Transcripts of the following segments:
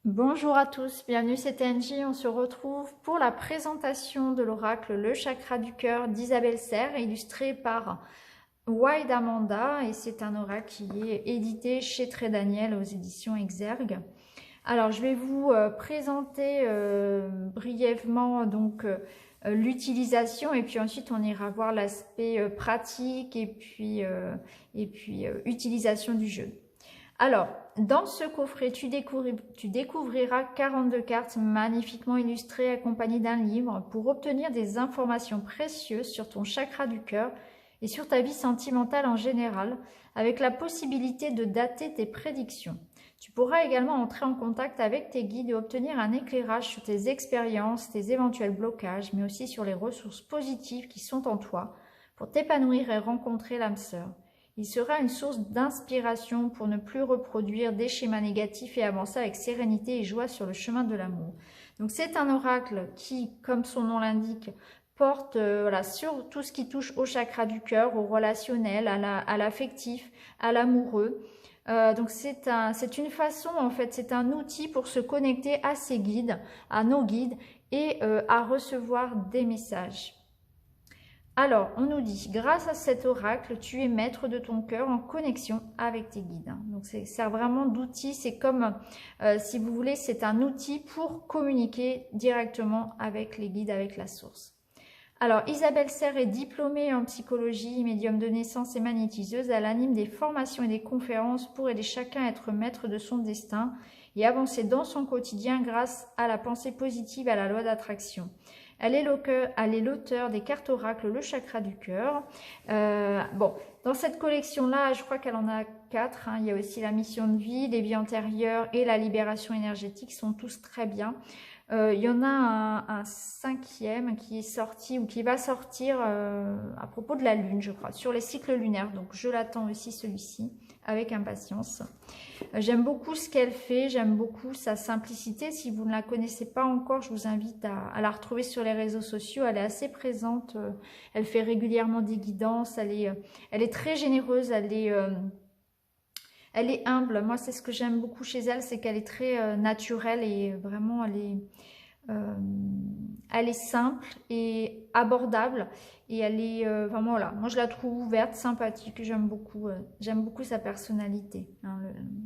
Bonjour à tous, bienvenue, c'est Angie. On se retrouve pour la présentation de l'oracle Le Chakra du Cœur d'Isabelle Serre, illustré par Wild Amanda, et c'est un oracle qui est édité chez Très Daniel aux éditions Exergue. Alors je vais vous présenter brièvement donc l'utilisation, et puis ensuite on ira voir l'aspect pratique et puis utilisation du jeu. Alors, dans ce coffret, tu découvriras 42 cartes magnifiquement illustrées accompagnées d'un livre pour obtenir des informations précieuses sur ton chakra du cœur et sur ta vie sentimentale en général, avec la possibilité de dater tes prédictions. Tu pourras également entrer en contact avec tes guides et obtenir un éclairage sur tes expériences, tes éventuels blocages, mais aussi sur les ressources positives qui sont en toi pour t'épanouir et rencontrer l'âme sœur. Il sera une source d'inspiration pour ne plus reproduire des schémas négatifs et avancer avec sérénité et joie sur le chemin de l'amour. Donc c'est un oracle qui, comme son nom l'indique, porte sur tout ce qui touche au chakra du cœur, au relationnel, à l'affectif, à l'amoureux. Donc c'est une façon, en fait, c'est un outil pour se connecter à ses guides, à nos guides et à recevoir des messages. Alors, on nous dit, grâce à cet oracle, tu es maître de ton cœur en connexion avec tes guides. Donc, ça sert vraiment d'outil. C'est comme, si vous voulez, c'est un outil pour communiquer directement avec les guides, avec la source. Alors, Isabelle Serre est diplômée en psychologie, médium de naissance et magnétiseuse. Elle anime des formations et des conférences pour aider chacun à être maître de son destin et avancer dans son quotidien grâce à la pensée positive et à la loi d'attraction. Elle est l'auteur des cartes oracles Le Chakra du Cœur. Bon, dans cette collection-là, je crois qu'elle en a 4. Il y a aussi la mission de vie, les vies antérieures et la libération énergétique, sont tous très bien. Il y en a un 5e qui est sorti ou qui va sortir à propos de la Lune, je crois, sur les cycles lunaires. Donc, je l'attends aussi celui-ci avec impatience. J'aime beaucoup ce qu'elle fait, j'aime beaucoup sa simplicité. Si vous ne la connaissez pas encore, je vous invite à la retrouver sur les réseaux sociaux. Elle est assez présente, elle fait régulièrement des guidances, elle est très généreuse, elle est humble. Moi, c'est ce que j'aime beaucoup chez elle, c'est qu'elle est très naturelle et vraiment, elle est simple et abordable. Et elle est vraiment, voilà, moi je la trouve ouverte, sympathique, j'aime beaucoup sa personnalité. Hein,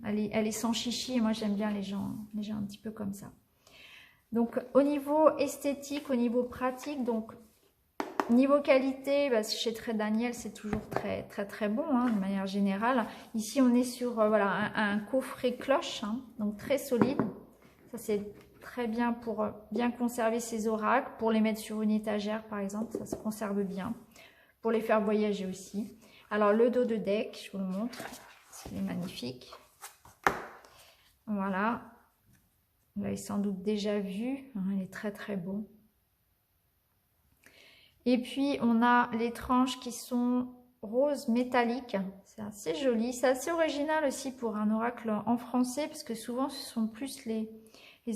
elle est sans chichi et moi j'aime bien les gens un petit peu comme ça. Donc au niveau esthétique, au niveau pratique, donc niveau qualité, bah, chez Très Daniel, c'est toujours très bon, hein, de manière générale. Ici, on est sur voilà, un coffret cloche, hein, donc très solide. Ça, c'est très bien pour bien conserver ses oracles, pour les mettre sur une étagère, par exemple, ça se conserve bien. Pour les faire voyager aussi. Alors, le dos de deck, je vous le montre, c'est magnifique. Voilà. Vous l'avez sans doute déjà vu, hein, il est très beau. Et puis, on a les tranches qui sont roses métalliques. C'est assez joli. C'est assez original aussi pour un oracle en français, parce que souvent, ce sont plus les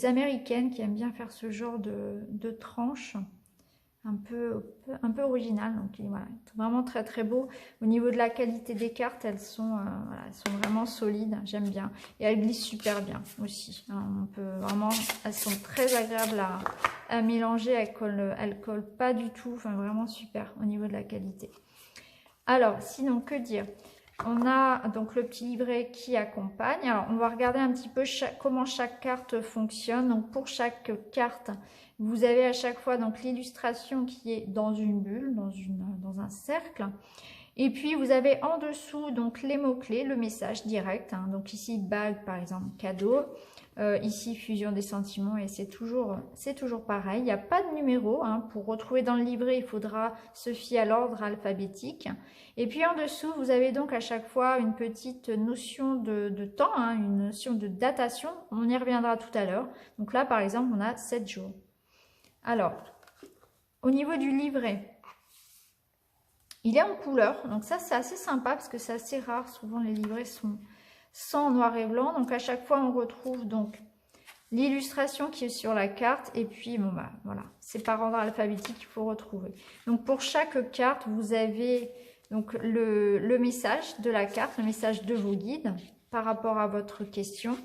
Américaines qui aiment bien faire ce genre de tranches. Un peu original. Donc, voilà, vraiment très beau. Au niveau de la qualité des cartes, elles sont vraiment solides. J'aime bien. Et elles glissent super bien aussi. On peut vraiment, elles sont très agréables à mélanger. Elles collent pas du tout. Enfin, vraiment super au niveau de la qualité. Alors, sinon, que dire? On a donc le petit livret qui accompagne. Alors, on va regarder un petit peu comment chaque carte fonctionne. Donc, pour chaque carte, vous avez à chaque fois donc l'illustration qui est dans une bulle, dans un cercle. Et puis, vous avez en dessous donc les mots-clés, le message direct. Hein. Donc ici, bague par exemple, cadeau. Ici, fusion des sentiments, et c'est toujours pareil. Il n'y a pas de numéro. Hein. Pour retrouver dans le livret, il faudra se fier à l'ordre alphabétique. Et puis en dessous, vous avez donc à chaque fois une petite notion de temps, hein, une notion de datation. On y reviendra tout à l'heure. Donc là, par exemple, on a 7 jours. Alors, au niveau du livret, il est en couleur. Donc ça, c'est assez sympa parce que c'est assez rare. Souvent, les livrets sont sans noir et blanc. Donc à chaque fois, on retrouve donc l'illustration qui est sur la carte. Et puis, bon, bah voilà, c'est par ordre alphabétique qu'il faut retrouver. Donc pour chaque carte, vous avez donc le message de la carte, le message de vos guides par rapport à votre question.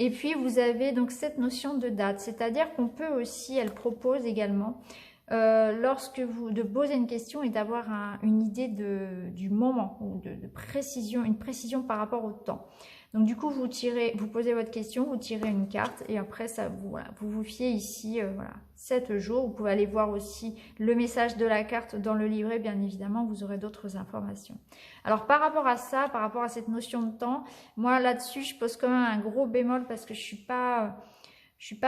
Et puis, vous avez donc cette notion de date, c'est-à-dire qu'on peut aussi, elle propose également, lorsque vous de poser une question et d'avoir une idée du moment ou de précision, une précision par rapport au temps. Donc du coup, vous posez votre question, vous tirez une carte et après ça, vous vous fiez ici, voilà, 7 jours. Vous pouvez aller voir aussi le message de la carte dans le livret, bien évidemment, vous aurez d'autres informations. Alors par rapport à ça, par rapport à cette notion de temps, moi là-dessus, je pose quand même un gros bémol parce que je suis pas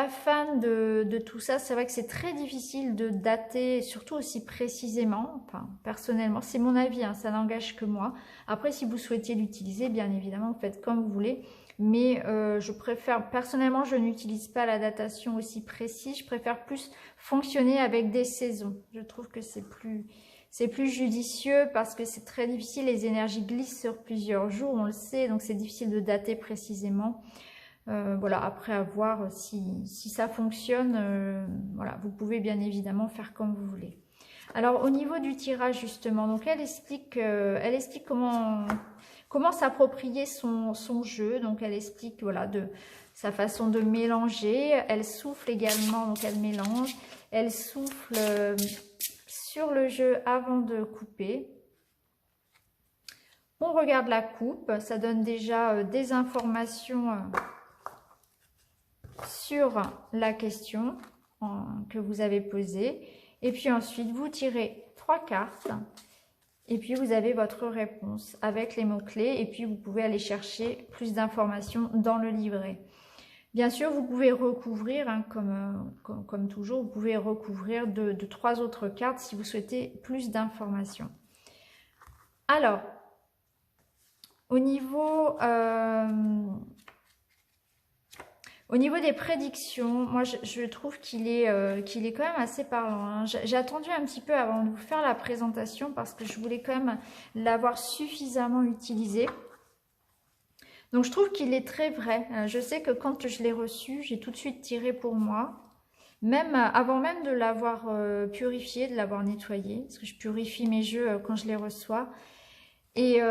fan de tout ça. C'est vrai que c'est très difficile de dater, surtout aussi précisément. Enfin, personnellement, c'est mon avis, hein, ça n'engage que moi. Après, si vous souhaitez l'utiliser, bien évidemment, vous faites comme vous voulez. Mais je préfère, personnellement, je n'utilise pas la datation aussi précise. Je préfère plus fonctionner avec des saisons. Je trouve que c'est plus judicieux parce que c'est très difficile. Les énergies glissent sur plusieurs jours, on le sait, donc c'est difficile de dater précisément. Voilà, après à voir si ça fonctionne, voilà, vous pouvez bien évidemment faire comme vous voulez. Alors au niveau du tirage justement, donc elle explique comment s'approprier son jeu. Donc elle explique voilà de sa façon de mélanger. Elle souffle également, donc elle mélange. Elle souffle sur le jeu avant de couper. On regarde la coupe, ça donne déjà des informations sur la question que vous avez posée. Et puis ensuite, vous tirez 3 cartes. Et puis, vous avez votre réponse avec les mots-clés. Et puis, vous pouvez aller chercher plus d'informations dans le livret. Bien sûr, vous pouvez recouvrir, hein, comme toujours, vous pouvez recouvrir de 3 autres cartes si vous souhaitez plus d'informations. Alors, au niveau des prédictions, moi je trouve qu'il est quand même assez parlant, hein. J'ai attendu un petit peu avant de vous faire la présentation parce que je voulais quand même l'avoir suffisamment utilisé. Donc je trouve qu'il est très vrai. Je sais que quand je l'ai reçu, j'ai tout de suite tiré pour moi. Même avant même de l'avoir purifié, de l'avoir nettoyé, parce que je purifie mes jeux quand je les reçois. Et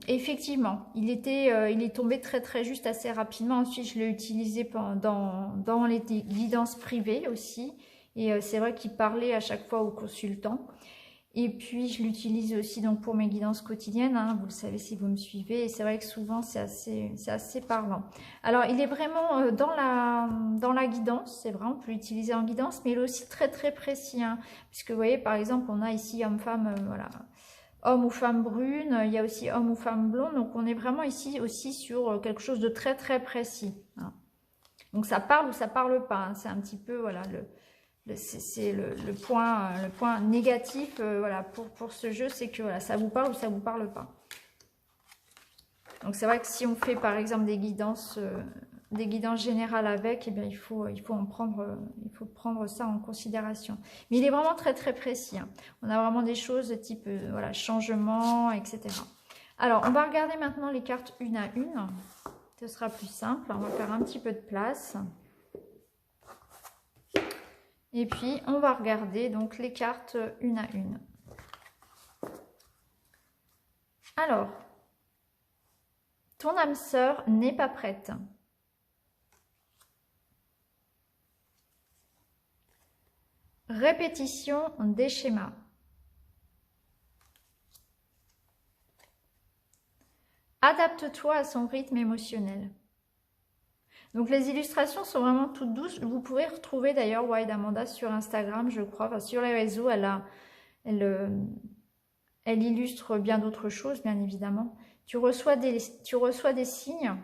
effectivement, il est tombé très très juste assez rapidement. Ensuite, je l'ai utilisé dans les guidances privées aussi. Et c'est vrai qu'il parlait à chaque fois aux consultants. Et puis, je l'utilise aussi donc pour mes guidances quotidiennes, hein, vous le savez si vous me suivez. Et c'est vrai que souvent, c'est assez parlant. Alors, il est vraiment dans la guidance, c'est vrai, on peut l'utiliser en guidance, mais il est aussi très très précis. Hein, puisque vous voyez, par exemple, on a ici homme-femme, voilà. Homme ou femme brune, il y a aussi homme ou femme blonde, donc on est vraiment ici aussi sur quelque chose de très très précis. Hein. Donc ça parle ou ça parle pas, hein. C'est un petit peu voilà c'est le point négatif voilà pour ce jeu, c'est que voilà, ça vous parle ou ça vous parle pas. Donc c'est vrai que si on fait par exemple des guidances générales avec, eh bien il faut prendre ça en considération. Mais il est vraiment très très précis. Hein. On a vraiment des choses de type voilà, changement, etc. Alors on va regarder maintenant les cartes une à une. Ce sera plus simple. On va faire un petit peu de place. Et puis on va regarder donc les cartes une à une. Alors, ton âme sœur n'est pas prête. Répétition des schémas. Adapte-toi à son rythme émotionnel. Donc les illustrations sont vraiment toutes douces. Vous pouvez retrouver d'ailleurs Wild Amanda sur Instagram, je crois. Enfin, sur les réseaux, elle illustre bien d'autres choses, bien évidemment. Tu reçois des signes.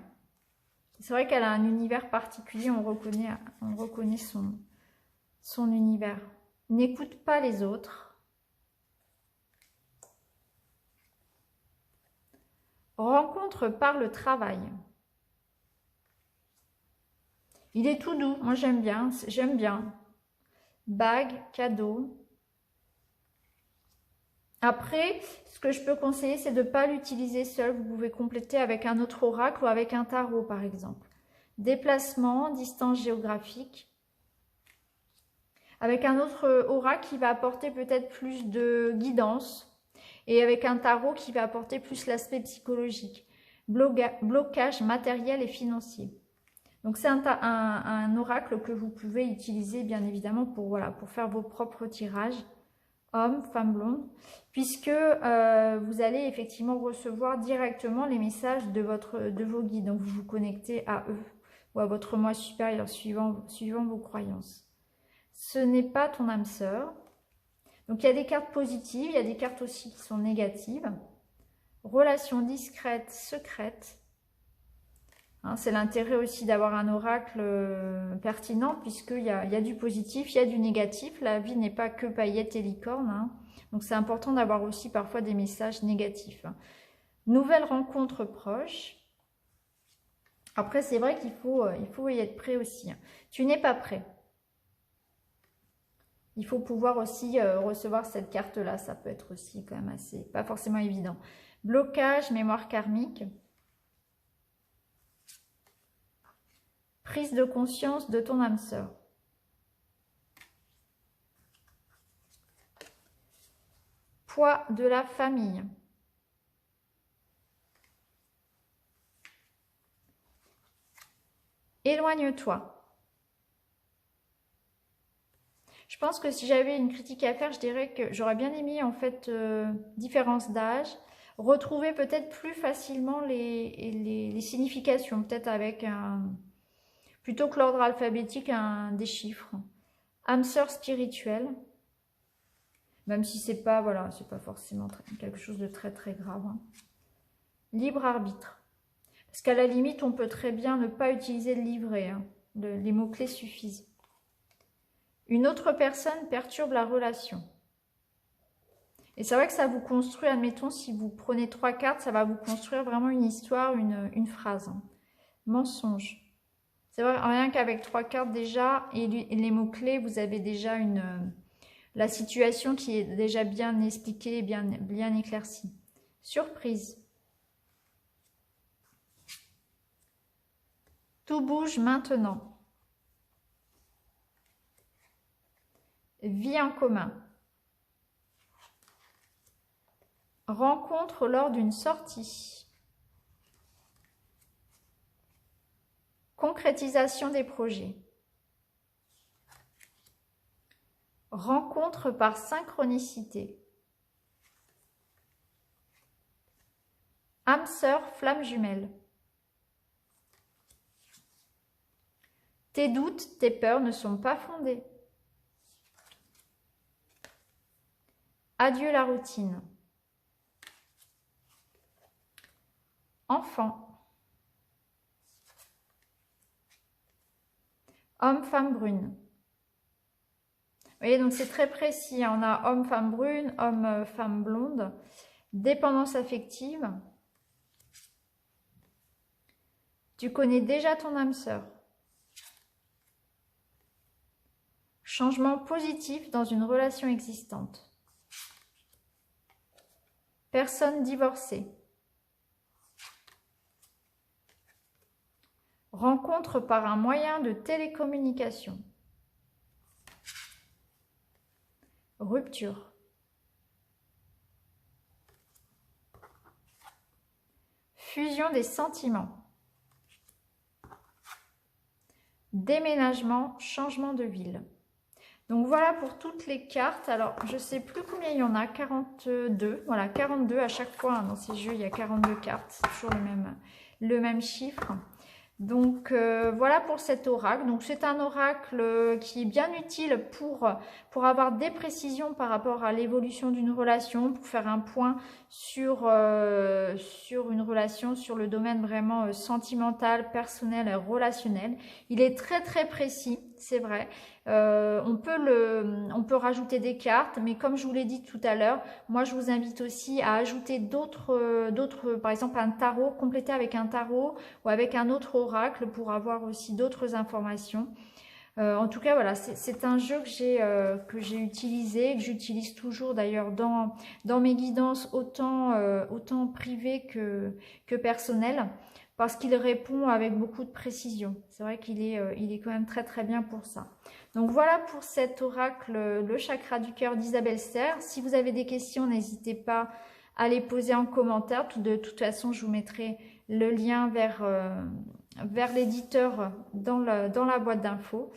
C'est vrai qu'elle a un univers particulier, on reconnaît son univers. N'écoute pas les autres. Rencontre par le travail. Il est tout doux, moi j'aime bien. Bague, cadeau. Après, ce que je peux conseiller, c'est de ne pas l'utiliser seul. Vous pouvez compléter avec un autre oracle ou avec un tarot, par exemple. Déplacement, distance géographique. Avec un autre oracle qui va apporter peut-être plus de guidance. Et avec un tarot qui va apporter plus l'aspect psychologique. Blocage matériel et financier. Donc c'est un oracle que vous pouvez utiliser bien évidemment pour, voilà, pour faire vos propres tirages, homme, femme blonde, puisque vous allez effectivement recevoir directement les messages de vos guides. Donc vous vous connectez à eux ou à votre moi supérieur suivant vos croyances. Ce n'est pas ton âme sœur. Donc il y a des cartes positives, il y a des cartes aussi qui sont négatives. Relation discrète, secrète. Hein, c'est l'intérêt aussi d'avoir un oracle pertinent, puisqu'il y a du positif, il y a du négatif. La vie n'est pas que paillettes et licornes. Hein. Donc c'est important d'avoir aussi parfois des messages négatifs. Hein. Nouvelle rencontre proche. Après, c'est vrai qu'il faut y être prêt aussi. Hein. Tu n'es pas prêt. Il faut pouvoir aussi recevoir cette carte-là. Ça peut être aussi quand même assez, pas forcément évident. Blocage, mémoire karmique. Prise de conscience de ton âme sœur. Poids de la famille. Éloigne-toi. Je pense que si j'avais une critique à faire, je dirais que j'aurais bien aimé en fait différence d'âge, retrouver peut-être plus facilement les significations, peut-être avec un... Plutôt que l'ordre alphabétique, des chiffres. Âme sœur spirituelle. Même si c'est pas, voilà, c'est pas forcément quelque chose de très très grave. Hein. Libre arbitre. Parce qu'à la limite, on peut très bien ne pas utiliser le livret. Hein. Les mots-clés suffisent. Une autre personne perturbe la relation. Et c'est vrai que ça vous construit, admettons, si vous prenez 3 cartes, ça va vous construire vraiment une histoire, une phrase. Hein. Mensonge. C'est vrai, rien qu'avec 3 cartes déjà, et les mots-clés, vous avez déjà la situation qui est déjà bien expliquée, bien éclaircie. Surprise. Tout bouge maintenant. Vie en commun. Rencontre lors d'une sortie. Concrétisation des projets. Rencontre par synchronicité. Âme sœur, flamme jumelle. Tes doutes, tes peurs ne sont pas fondés. Adieu la routine. Enfant. Homme, femme brune. Vous voyez, donc c'est très précis. On a homme, femme brune, homme, femme blonde. Dépendance affective. Tu connais déjà ton âme sœur. Changement positif dans une relation existante. Personne divorcée. Rencontre par un moyen de télécommunication. Rupture. Fusion des sentiments. Déménagement, changement de ville. Donc voilà pour toutes les cartes. Alors, je ne sais plus combien il y en a, 42. Voilà, 42 à chaque fois. Hein, dans ces jeux, il y a 42 cartes. C'est toujours le même chiffre. Donc voilà pour cet oracle. Donc c'est un oracle qui est bien utile pour avoir des précisions par rapport à l'évolution d'une relation, pour faire un point sur une relation, sur le domaine vraiment sentimental, personnel et relationnel. Il est très très précis, c'est vrai. On peut rajouter des cartes, mais comme je vous l'ai dit tout à l'heure, moi je vous invite aussi à ajouter d'autres, par exemple un tarot, compléter avec un tarot ou avec un autre oracle pour avoir aussi d'autres informations. En tout cas, voilà, c'est un jeu que j'ai utilisé, que j'utilise toujours d'ailleurs dans mes guidances, autant privées que personnelles, parce qu'il répond avec beaucoup de précision. C'est vrai qu'il est quand même très très bien pour ça. Donc voilà pour cet oracle, le chakra du cœur d'Isabelle Serre. Si vous avez des questions, n'hésitez pas à les poser en commentaire. De toute façon, je vous mettrai le lien vers l'éditeur dans la boîte d'infos.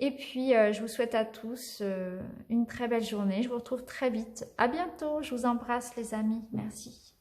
Et puis, je vous souhaite à tous une très belle journée. Je vous retrouve très vite. À bientôt. Je vous embrasse les amis. Merci.